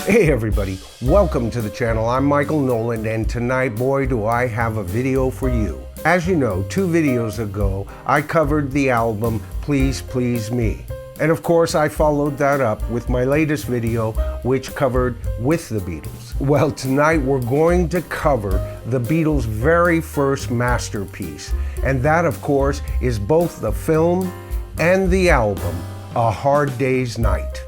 Hey everybody, welcome to the channel. I'm Michael Noland, and tonight, boy, do I have a video for you. As you know, 2 videos ago, I covered the album Please Please Me. And of course, I followed that up with my latest video, which covered With the Beatles. Well, tonight we're going to cover the Beatles' very first masterpiece. And that, of course, is both the film and the album, A Hard Day's Night.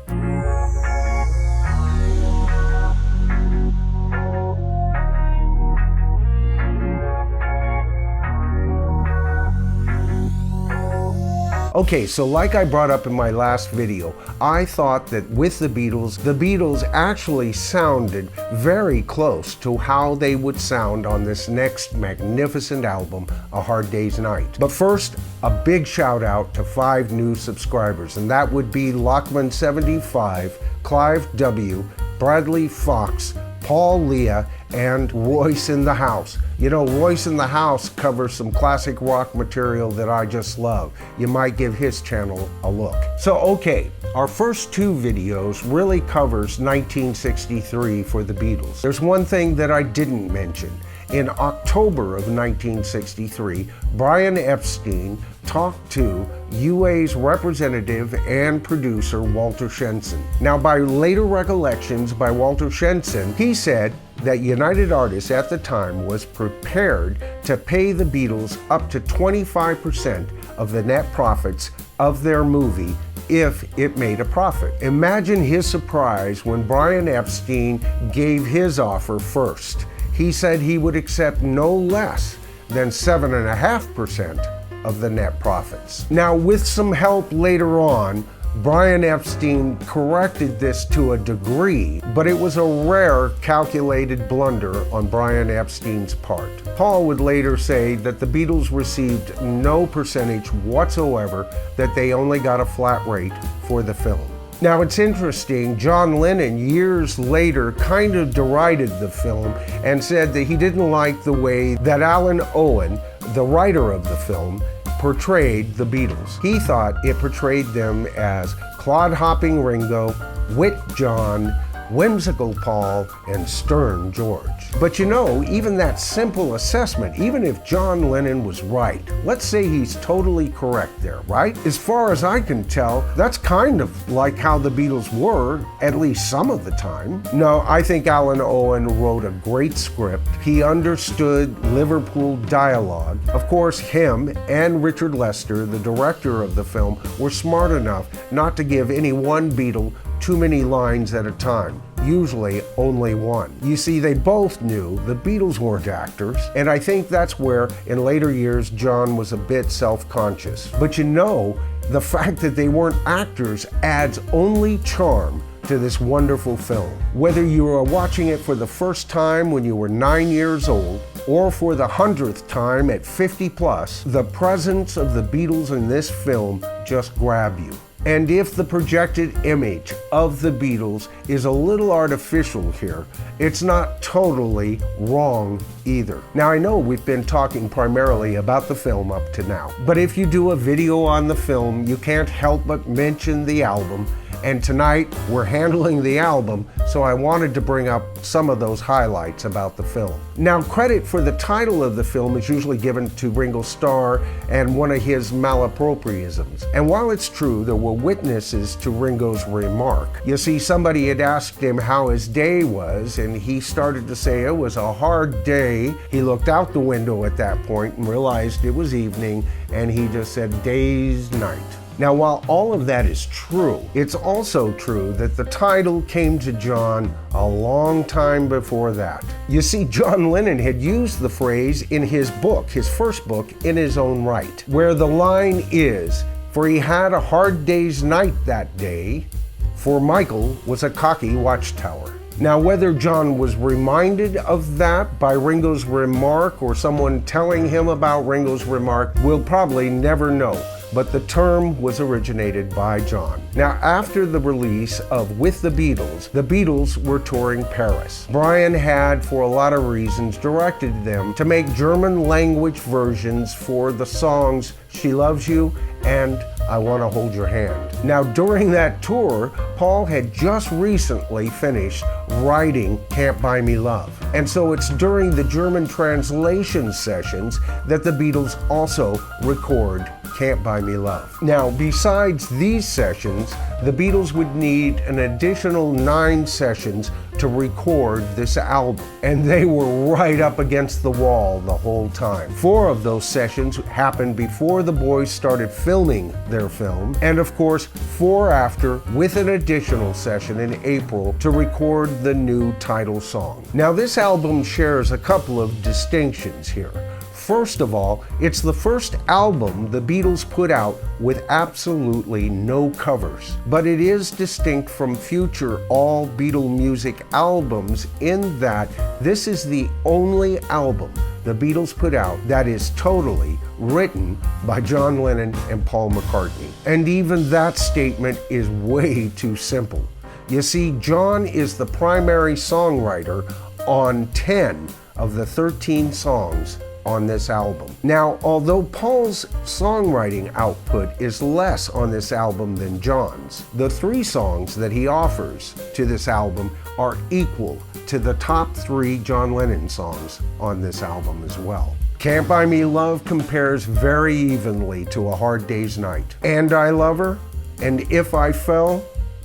Okay, so like I brought up in my last video, I thought that with the Beatles actually sounded very close to how they would sound on this next magnificent album, A Hard Day's Night. But first, a big shout out to 5 new subscribers, and that would be Lockman75, Clive W, Bradley Fox, Paul Leah, and Royce in the House. You know, Royce in the House covers some classic rock material that I just love. You might give his channel a look. So, okay, our first 2 videos really covers 1963 for the Beatles. There's one thing that I didn't mention. In October of 1963, Brian Epstein talked to UA's representative and producer Walter Shenson. Now, by later recollections by Walter Shenson, he said that United Artists at the time was prepared to pay the Beatles up to 25% of the net profits of their movie if it made a profit. Imagine his surprise when Brian Epstein gave his offer first. He said he would accept no less than 7.5% of the net profits. Now, with some help later on, Brian Epstein corrected this to a degree, but it was a rare calculated blunder on Brian Epstein's part. Paul would later say that the Beatles received no percentage whatsoever, that they only got a flat rate for the film. Now, it's interesting, John Lennon years later kind of derided the film and said that he didn't like the way that Alan Owen, the writer of the film, portrayed the Beatles. He thought it portrayed them as clod-hopping Ringo, wit John, whimsical Paul, and stern George. But you know, even that simple assessment, even if John Lennon was right, let's say he's totally correct there, right? As far as I can tell, that's kind of like how the Beatles were, at least some of the time. No, I think Alan Owen wrote a great script. He understood Liverpool dialogue. Of course, him and Richard Lester, the director of the film, were smart enough not to give any one Beatle too many lines at a time, usually only one. You see, they both knew the Beatles weren't actors, and I think that's where, in later years, John was a bit self-conscious. But you know, the fact that they weren't actors adds only charm to this wonderful film. Whether you are watching it for the first time when you were 9 years old, or for the 100th time at 50 plus, the presence of the Beatles in this film just grab you. And if the projected image of the Beatles is a little artificial here, it's not totally wrong either. Now, I know we've been talking primarily about the film up to now, but if you do a video on the film, you can't help but mention the album. And tonight, we're handling the album, so I wanted to bring up some of those highlights about the film. Now, credit for the title of the film is usually given to Ringo Starr and one of his malapropriisms. And while it's true, there were witnesses to Ringo's remark. You see, somebody had asked him how his day was, and he started to say it was a hard day. He looked out the window at that point and realized it was evening, and he just said, "Day's night." Now, while all of that is true, it's also true that the title came to John a long time before that. You see, John Lennon had used the phrase in his book, his first book, In His Own Right, where the line is, "For he had a hard day's night that day, for Michael was a cocky watchtower." Now, whether John was reminded of that by Ringo's remark or someone telling him about Ringo's remark, we'll probably never know. But the term was originated by John. Now, after the release of With the Beatles were touring Paris. Brian had, for a lot of reasons, directed them to make German language versions for the songs She Loves You and I Want to Hold Your Hand. Now, during that tour, Paul had just recently finished writing Can't Buy Me Love. And so it's during the German translation sessions that the Beatles also record Can't Buy Me Love. Now, besides these sessions, the Beatles would need an additional 9 sessions to record this album, and they were right up against the wall the whole time. 4 of those sessions happened before the boys started filming their film, and of course 4 after, with an additional session in April to record the new title song. Now, this album shares a couple of distinctions here. First of all, it's the first album the Beatles put out with absolutely no covers, but it is distinct from future all Beatle music albums in that this is the only album the Beatles put out that is totally written by John Lennon and Paul McCartney. And even that statement is way too simple. You see, John is the primary songwriter on 10 of the 13 songs on this album. Now, although Paul's songwriting output is less on this album than John's, the 3 songs that he offers to this album are equal to the top 3 John Lennon songs on this album as well. Can't Buy Me Love compares very evenly to A Hard Day's Night. And I Love Her and If I Fell,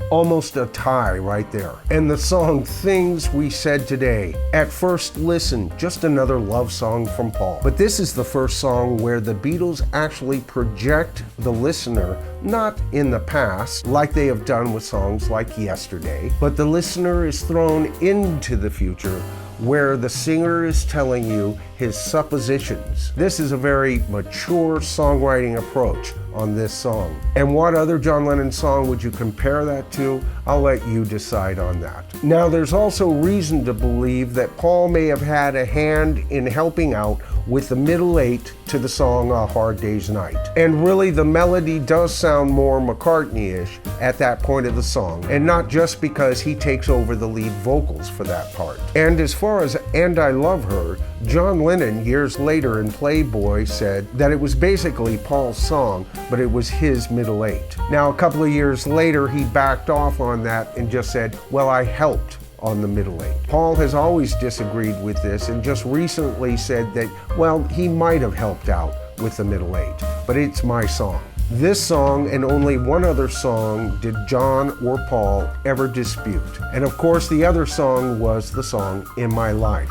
almost a tie right there. And the song Things We Said Today, at first listen, just another love song from Paul. But this is the first song where the Beatles actually project the listener, not in the past, like they have done with songs like Yesterday, but the listener is thrown into the future, where the singer is telling you his suppositions. This is a very mature songwriting approach on this song. And what other John Lennon song would you compare that to? I'll let you decide on that. Now, there's also reason to believe that Paul may have had a hand in helping out with the middle 8 to the song A Hard Day's Night. And really, the melody does sound more McCartney-ish at that point of the song, and not just because he takes over the lead vocals for that part. And as far as And I Love Her, John Lennon, years later in Playboy, said that it was basically Paul's song, but it was his middle 8. Now, a couple of years later, he backed off on that and just said, well, I helped on the middle 8. Paul has always disagreed with this and just recently said that, well, he might have helped out with the middle 8, but it's my song. This song and only one other song did John or Paul ever dispute. And of course, the other song was the song In My Life.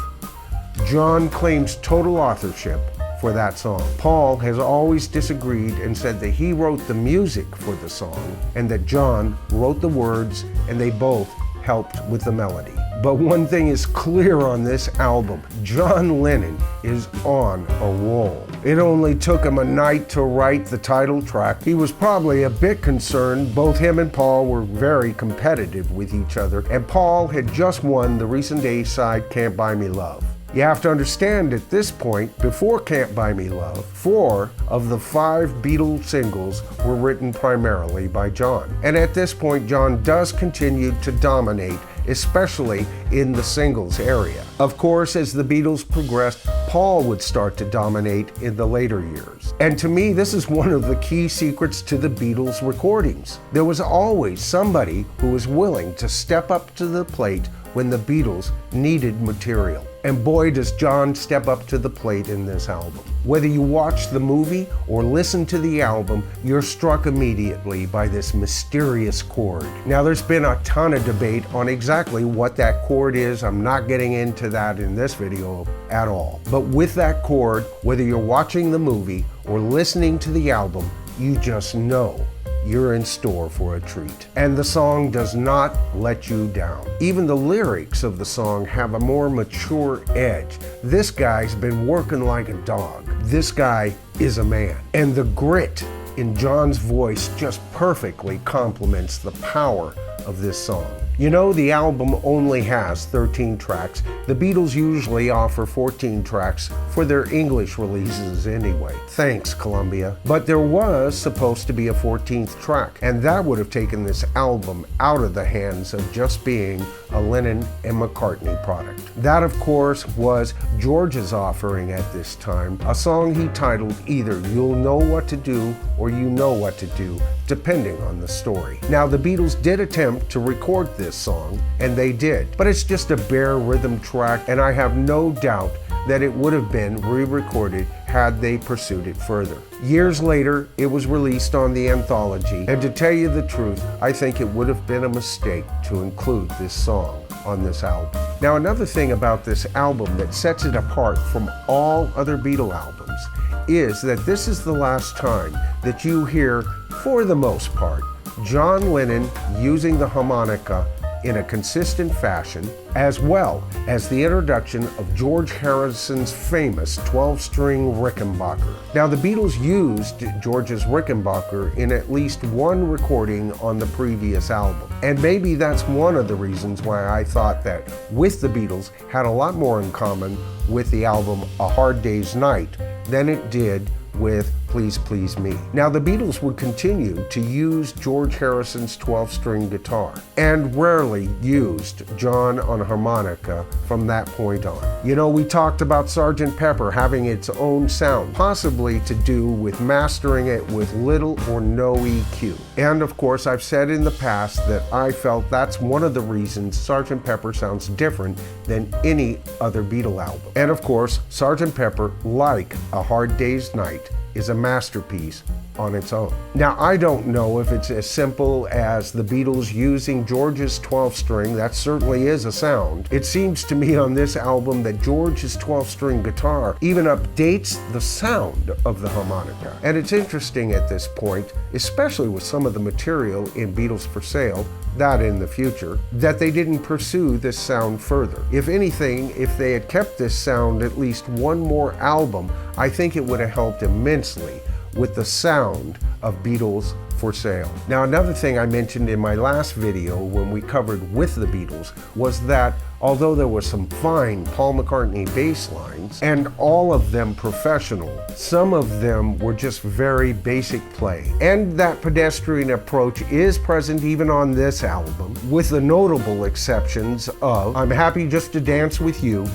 John claims total authorship for that song. Paul has always disagreed and said that he wrote the music for the song and that John wrote the words, and they both helped with the melody. But one thing is clear on this album: John Lennon is on a roll. It only took him a night to write the title track. He was probably a bit concerned. Both him and Paul were very competitive with each other, and Paul had just won the recent A-side Can't Buy Me Love. You have to understand, at this point, before Can't Buy Me Love, 4 of the 5 Beatle singles were written primarily by John. And at this point, John does continue to dominate, especially in the singles area. Of course, as the Beatles progressed, Paul would start to dominate in the later years. And to me, this is one of the key secrets to the Beatles recordings. There was always somebody who was willing to step up to the plate when the Beatles needed material. And boy, does John step up to the plate in this album. Whether you watch the movie or listen to the album, you're struck immediately by this mysterious chord. Now, there's been a ton of debate on exactly what that chord is. I'm not getting into that in this video at all. But with that chord, whether you're watching the movie or listening to the album, you just know you're in store for a treat. And the song does not let you down. Even the lyrics of the song have a more mature edge. This guy's been working like a dog. This guy is a man. And the grit in John's voice just perfectly complements the power of this song. You know, the album only has 13 tracks. The Beatles usually offer 14 tracks for their English releases anyway. Thanks, Columbia. But there was supposed to be a 14th track, and that would have taken this album out of the hands of just being a Lennon and McCartney product. That, of course, was George's offering at this time, a song he titled either You'll Know What to Do or You Know What to Do, depending on the story. Now, the Beatles did attempt to record this song, and they did, but it's just a bare rhythm track, and I have no doubt that it would have been re-recorded had they pursued it further. Years later, it was released on the anthology, and to tell you the truth, I think it would have been a mistake to include this song on this album. Now, another thing about this album that sets it apart from all other Beatle albums is that this is the last time that you hear, for the most part, John Lennon using the harmonica in a consistent fashion, as well as the introduction of George Harrison's famous 12-string Rickenbacker. Now, the Beatles used George's Rickenbacker in at least one recording on the previous album, and maybe that's one of the reasons why I thought that With the Beatles had a lot more in common with the album A Hard Day's Night than it did with Please Please Me. Now, the Beatles would continue to use George Harrison's 12-string guitar and rarely used John on harmonica from that point on. You know, we talked about Sgt. Pepper having its own sound, possibly to do with mastering it with little or no EQ. And of course, I've said in the past that I felt that's one of the reasons Sgt. Pepper sounds different than any other Beatle album. And of course, Sgt. Pepper, like A Hard Day's Night, is a masterpiece on its own. Now, I don't know if it's as simple as the Beatles using George's 12-string. That certainly is a sound. It seems to me on this album that George's 12-string guitar even updates the sound of the harmonica. And it's interesting at this point, especially with some of the material in Beatles for Sale, that in the future, that they didn't pursue this sound further. If anything, if they had kept this sound at least one more album, I think it would have helped immensely with the sound of Beatles for Sale. Now, another thing I mentioned in my last video when we covered With the Beatles was that although there were some fine Paul McCartney bass lines, and all of them professional, some of them were just very basic play. And that pedestrian approach is present even on this album, with the notable exceptions of I'm Happy Just to Dance With You,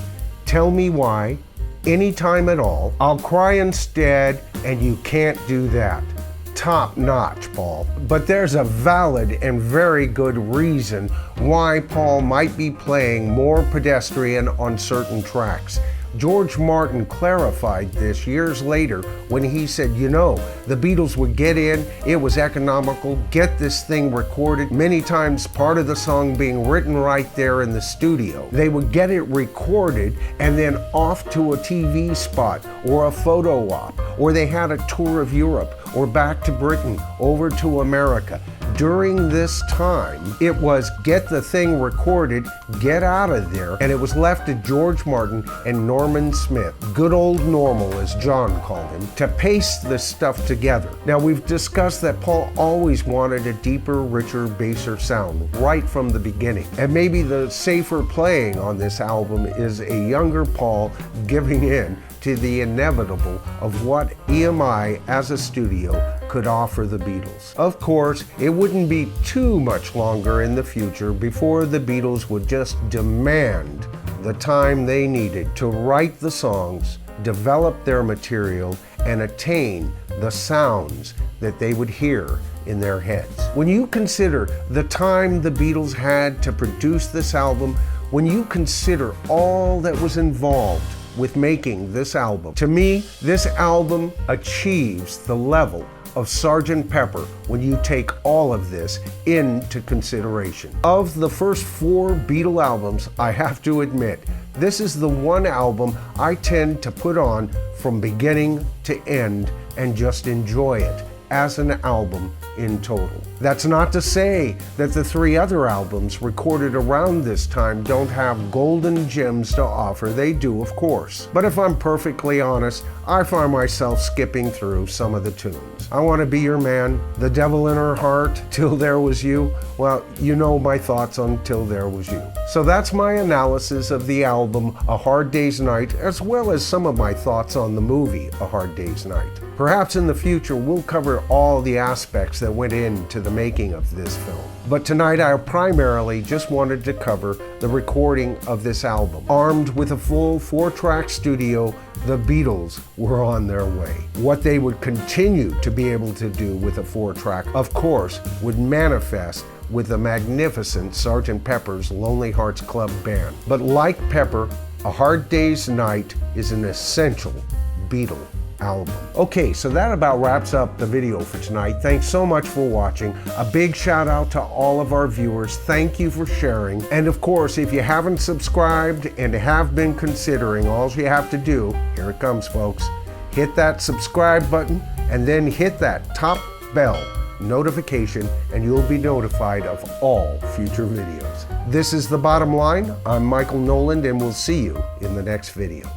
Tell Me Why, Anytime at All, I'll Cry Instead, and You Can't Do That. Top notch, Paul. But there's a valid and very good reason why Paul might be playing more pedestrian on certain tracks. George Martin clarified this years later when he said, you know, the Beatles would get in, it was economical, get this thing recorded, many times part of the song being written right there in the studio. They would get it recorded and then off to a TV spot or a photo op, or they had a tour of Europe or back to Britain, over to America. During this time, it was get the thing recorded, get out of there, and it was left to George Martin and Norman Smith, good old Normal as John called him, to paste this stuff together. Now, we've discussed that Paul always wanted a deeper, richer, basser sound right from the beginning. And maybe the safer playing on this album is a younger Paul giving in to the inevitable of what EMI as a studio could offer the Beatles. Of course, it wouldn't be too much longer in the future before the Beatles would just demand the time they needed to write the songs, develop their material, and attain the sounds that they would hear in their heads. When you consider the time the Beatles had to produce this album, when you consider all that was involved with making this album, to me, this album achieves the level of Sgt. Pepper when you take all of this into consideration. Of the first 4 Beatle albums, I have to admit, this is the one album I tend to put on from beginning to end and just enjoy it as an album in total. That's not to say that the 3 other albums recorded around this time don't have golden gems to offer. They do, of course. But if I'm perfectly honest, I find myself skipping through some of the tunes. I Want to Be Your Man, The Devil in Her Heart, Till There Was You. Well, you know my thoughts on Till There Was You. So that's my analysis of the album A Hard Day's Night, as well as some of my thoughts on the movie A Hard Day's Night. Perhaps in the future we'll cover all the aspects that went into the making of this film. But tonight I primarily just wanted to cover the recording of this album. Armed with a full 4-track studio, the Beatles were on their way. What they would continue to be able to do with a 4-track, of course, would manifest with the magnificent Sgt. Pepper's Lonely Hearts Club Band. But like Pepper, A Hard Day's Night is an essential Beatle album. Okay, so that about wraps up the video for tonight. Thanks so much for watching. A big shout out to all of our viewers. Thank you for sharing. And of course, if you haven't subscribed and have been considering, all you have to do, here it comes folks, hit that subscribe button and then hit that top bell notification and you'll be notified of all future videos. This is The Bottom Line. I'm Michael Noland and we'll see you in the next video.